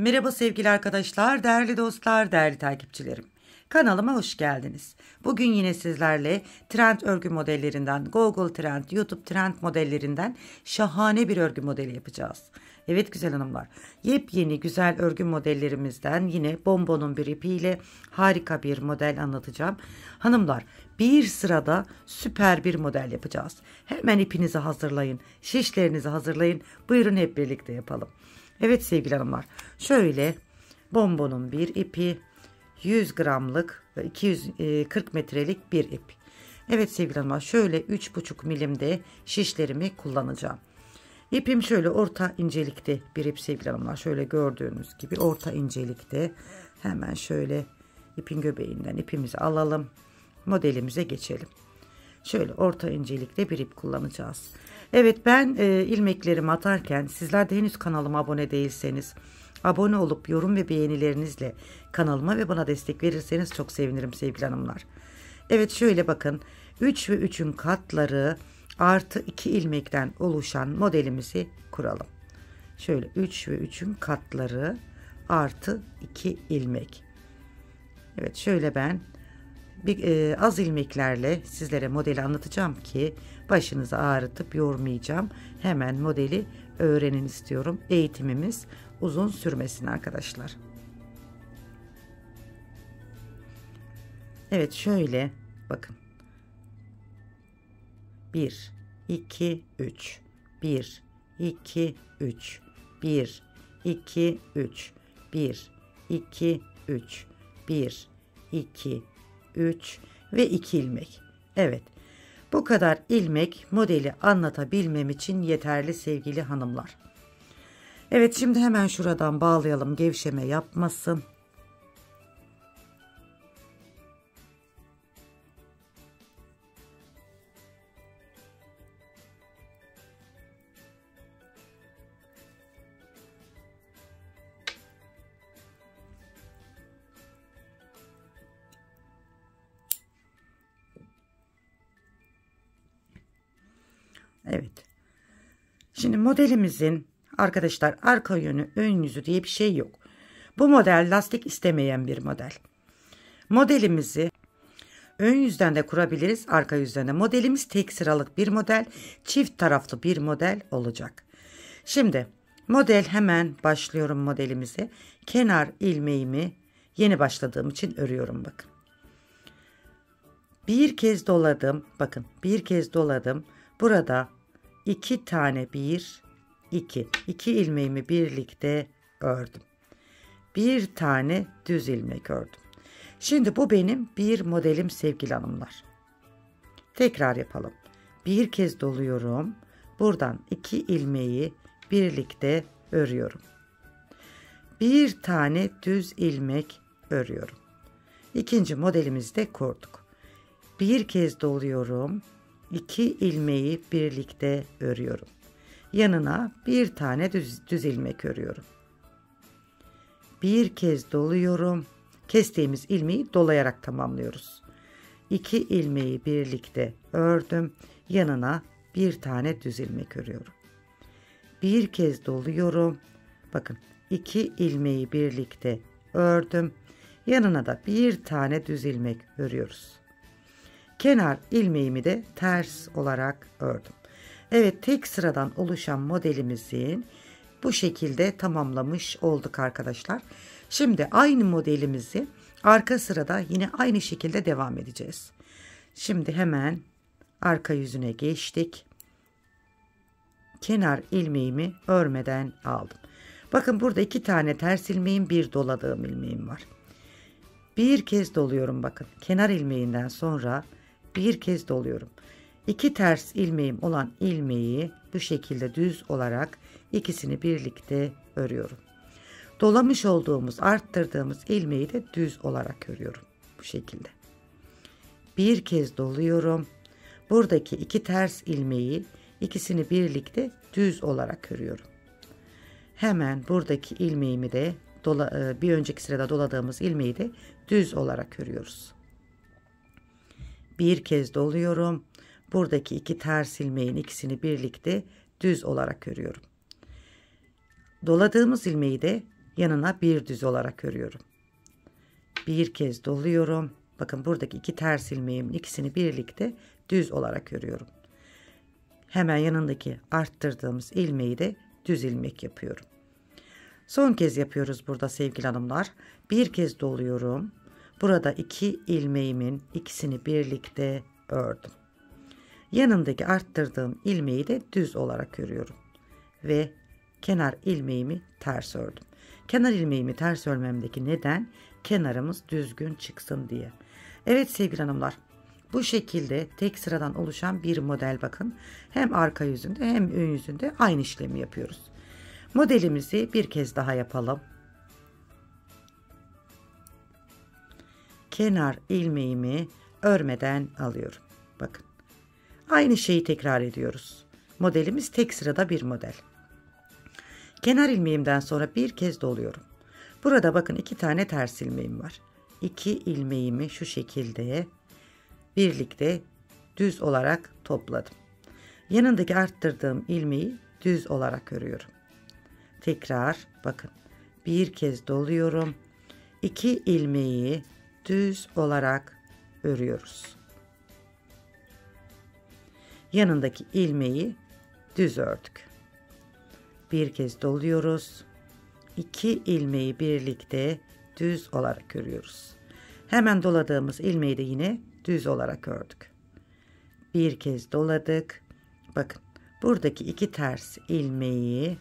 Merhaba sevgili arkadaşlar, değerli dostlar, değerli takipçilerim. Kanalıma hoş geldiniz. Bugün yine sizlerle trend örgü modellerinden, Google Trend, YouTube Trend modellerinden şahane bir örgü modeli yapacağız. Evet güzel hanımlar, yepyeni güzel örgü modellerimizden yine bonbonun bir ipiyle harika bir model anlatacağım. Hanımlar, bir sırada süper bir model yapacağız. Hemen ipinizi hazırlayın, şişlerinizi hazırlayın. Buyurun hep birlikte yapalım. Evet sevgili hanımlar, şöyle bonbonun bir ipi, 100 gramlık ve 240 metrelik bir ip. Evet sevgili hanımlar, şöyle 3,5 milimde şişlerimi kullanacağım. İpim şöyle orta incelikte bir ip sevgili hanımlar. Şöyle gördüğünüz gibi orta incelikte. Hemen şöyle ipin göbeğinden ipimizi alalım. Modelimize geçelim. Şöyle orta incelikte bir ip kullanacağız. Evet, ben ilmeklerimi atarken sizler de henüz kanalıma abone değilseniz abone olup yorum ve beğenilerinizle kanalıma ve bana destek verirseniz çok sevinirim sevgili hanımlar. Evet, şöyle bakın, 3 ve 3'ün katları artı 2 ilmekten oluşan modelimizi kuralım. Şöyle 3 ve 3'ün katları artı 2 ilmek. Evet, şöyle ben az ilmeklerle sizlere modeli anlatacağım ki başınızı ağrıtıp yormayacağım. Hemen modeli öğrenin istiyorum. Eğitimimiz uzun sürmesin arkadaşlar. Evet, şöyle bakın. 1 2 3 1 2 3 1 2 3 1 2 3 1 2 3 ve 2 ilmek. Evet, bu kadar ilmek modeli anlatabilmem için yeterli sevgili hanımlar. Evet, şimdi hemen şuradan bağlayalım, gevşeme yapmasın. Evet. Şimdi modelimizin arkadaşlar arka yönü, ön yüzü diye bir şey yok. Bu model lastik istemeyen bir model. Modelimizi ön yüzden de kurabiliriz, arka yüzden de. Modelimiz tek sıralık bir model, çift taraflı bir model olacak. Şimdi model, hemen başlıyorum modelimize. Kenar ilmeğimi yeni başladığım için örüyorum bakın. Bir kez doladım. Bakın, bir kez doladım. Burada 2 tane 2 ilmeğimi birlikte ördüm. Bir tane düz ilmek ördüm. Şimdi bu benim bir modelim sevgili hanımlar. Tekrar yapalım. Bir kez doluyorum. Buradan 2 ilmeği birlikte örüyorum. Bir tane düz ilmek örüyorum. İkinci modelimizde kurduk. Bir kez doluyorum. 2 ilmeği birlikte örüyorum. Yanına bir tane düz ilmek örüyorum. Bir kez doluyorum. Kestiğimiz ilmeği dolayarak tamamlıyoruz. 2 ilmeği birlikte ördüm. Yanına bir tane düz ilmek örüyorum. Bir kez doluyorum. Bakın, 2 ilmeği birlikte ördüm. Yanına da bir tane düz ilmek örüyoruz. Kenar ilmeğimi de ters olarak ördüm. Evet, tek sıradan oluşan modelimizin bu şekilde tamamlamış olduk arkadaşlar. Şimdi aynı modelimizi arka sırada yine aynı şekilde devam edeceğiz. Şimdi hemen arka yüzüne geçtik. Kenar ilmeğimi örmeden aldım. Bakın, burada 2 tane ters ilmeğim, bir doladığım ilmeğim var. Bir kez doluyorum bakın. Kenar ilmeğinden sonra bir kez doluyorum. 2 ters ilmeğim olan ilmeği bu şekilde düz olarak ikisini birlikte örüyorum. Dolamış olduğumuz, arttırdığımız ilmeği de düz olarak örüyorum. Bu şekilde. Bir kez doluyorum. Buradaki 2 ters ilmeği ikisini birlikte düz olarak örüyorum. Hemen buradaki ilmeğimi de bir önceki sırada doladığımız ilmeği de düz olarak örüyoruz. Bir kez doluyorum. Buradaki 2 ters ilmeğin ikisini birlikte düz olarak örüyorum. Doladığımız ilmeği de yanına bir düz olarak örüyorum. Bir kez doluyorum. Bakın buradaki iki ters ilmeğimin ikisini birlikte düz olarak örüyorum. Hemen yanındaki arttırdığımız ilmeği de düz ilmek yapıyorum. Son kez yapıyoruz burada sevgili hanımlar. Bir kez doluyorum. Burada iki ilmeğimin ikisini birlikte ördüm. Yanındaki arttırdığım ilmeği de düz olarak örüyorum. Ve kenar ilmeğimi ters ördüm. Kenar ilmeğimi ters örmemdeki neden kenarımız düzgün çıksın diye. Evet sevgili hanımlar, bu şekilde tek sıradan oluşan bir model bakın. Hem arka yüzünde hem ön yüzünde aynı işlemi yapıyoruz. Modelimizi bir kez daha yapalım. Kenar ilmeğimi örmeden alıyorum. Bakın. Aynı şeyi tekrar ediyoruz. Modelimiz tek sırada bir model. Kenar ilmeğimden sonra bir kez doluyorum. Burada bakın iki tane ters ilmeğim var. İki ilmeğimi şu şekilde birlikte düz olarak topladım. Yanındaki arttırdığım ilmeği düz olarak örüyorum. Tekrar bakın. Bir kez doluyorum. İki ilmeği düz olarak örüyoruz. Yanındaki ilmeği düz ördük. Bir kez doluyoruz. İki ilmeği birlikte düz olarak örüyoruz. Hemen doladığımız ilmeği de yine düz olarak ördük. Bir kez doladık. Bakın buradaki iki ters ilmeği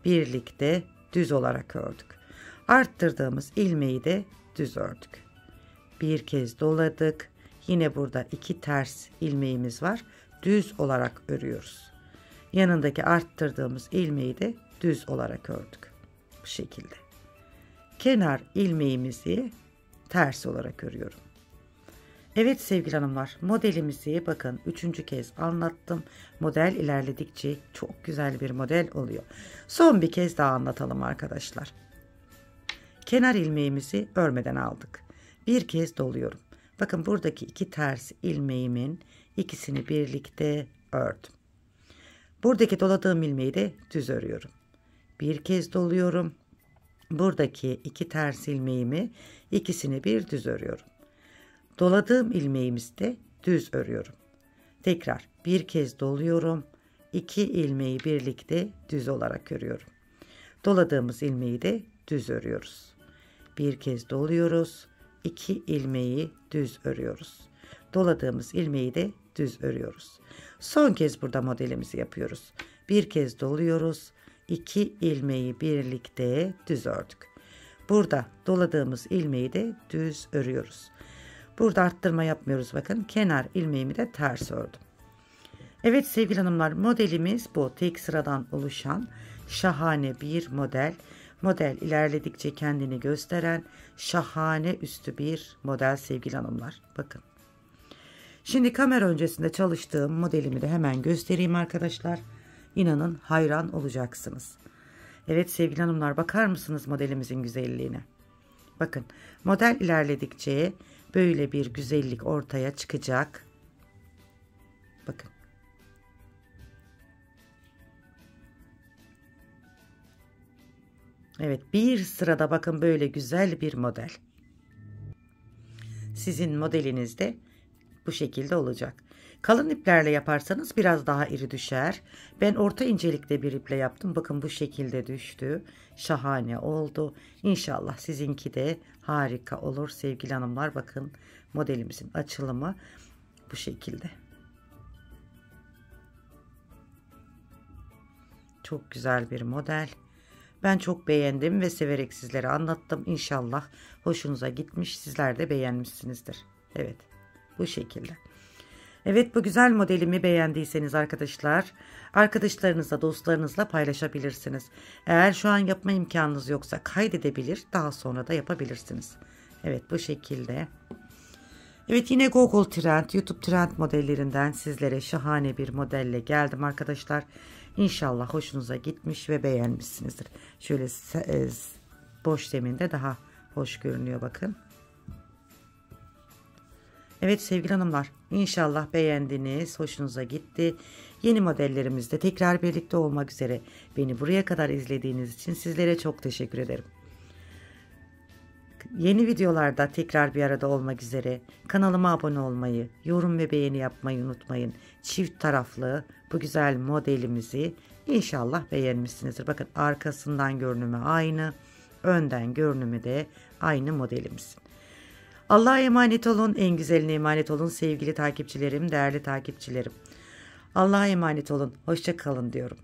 birlikte düz olarak ördük. Arttırdığımız ilmeği de düz ördük. Bir kez doladık. Yine burada iki ters ilmeğimiz var. Düz olarak örüyoruz. Yanındaki arttırdığımız ilmeği de düz olarak ördük. Bu şekilde. Kenar ilmeğimizi ters olarak örüyorum. Evet sevgili hanımlar, modelimizi bakın 3. kez anlattım. Model ilerledikçe çok güzel bir model oluyor. Son bir kez daha anlatalım arkadaşlar. Kenar ilmeğimizi örmeden aldık. Bir kez doluyorum. Bakın buradaki iki ters ilmeğimin ikisini birlikte ördüm. Buradaki doladığım ilmeği de düz örüyorum. Bir kez doluyorum. Buradaki iki ters ilmeğimi ikisini bir düz örüyorum. Doladığım ilmeğimizi de düz örüyorum. Tekrar bir kez doluyorum. İki ilmeği birlikte düz olarak örüyorum. Doladığımız ilmeği de düz örüyoruz. Bir kez doluyoruz. İki ilmeği düz örüyoruz. Doladığımız ilmeği de düz örüyoruz. Son kez burada modelimizi yapıyoruz. Bir kez doluyoruz. İki ilmeği birlikte düz ördük. Burada doladığımız ilmeği de düz örüyoruz. Burada arttırma yapmıyoruz bakın. Kenar ilmeğimi de ters ördüm. Evet sevgili hanımlar, modelimiz bu. Tek sıradan oluşan şahane bir model. Model ilerledikçe kendini gösteren şahane üstü bir model sevgili hanımlar. Bakın. Şimdi kamera öncesinde çalıştığım modelimi de hemen göstereyim arkadaşlar. İnanın hayran olacaksınız. Evet sevgili hanımlar, bakar mısınız modelimizin güzelliğine? Bakın, model ilerledikçe böyle bir güzellik ortaya çıkacak. Bakın. Evet, bir sırada bakın böyle güzel bir model. Sizin modeliniz de bu şekilde olacak. Kalın iplerle yaparsanız biraz daha iri düşer. Ben orta incelikte bir iple yaptım. Bakın bu şekilde düştü. Şahane oldu. İnşallah sizinki de harika olur sevgili hanımlar. Bakın modelimizin açılımı bu şekilde. Çok güzel bir model. Ben çok beğendim ve severek sizlere anlattım. İnşallah hoşunuza gitmiş. Sizler de beğenmişsinizdir. Evet, bu şekilde. Evet, bu güzel modelimi beğendiyseniz arkadaşlar, arkadaşlarınızla, dostlarınızla paylaşabilirsiniz. Eğer şu an yapma imkanınız yoksa kaydedebilir, daha sonra da yapabilirsiniz. Evet, bu şekilde. Evet, yine Google Trend, YouTube Trend modellerinden sizlere şahane bir modelle geldim arkadaşlar. İnşallah hoşunuza gitmiş ve beğenmişsinizdir. Şöyle boş zeminde daha hoş görünüyor bakın. Evet sevgili hanımlar, İnşallah beğendiniz, hoşunuza gitti. Yeni modellerimizde tekrar birlikte olmak üzere. Beni buraya kadar izlediğiniz için sizlere çok teşekkür ederim. Yeni videolarda tekrar bir arada olmak üzere. Kanalıma abone olmayı, yorum ve beğeni yapmayı unutmayın. Çift taraflı bu güzel modelimizi inşallah beğenmişsinizdir. Bakın arkasından görünümü aynı, önden görünümü de aynı modelimizin. Allah'a emanet olun, en güzeline emanet olun sevgili takipçilerim, değerli takipçilerim. Allah'a emanet olun, hoşça kalın diyorum.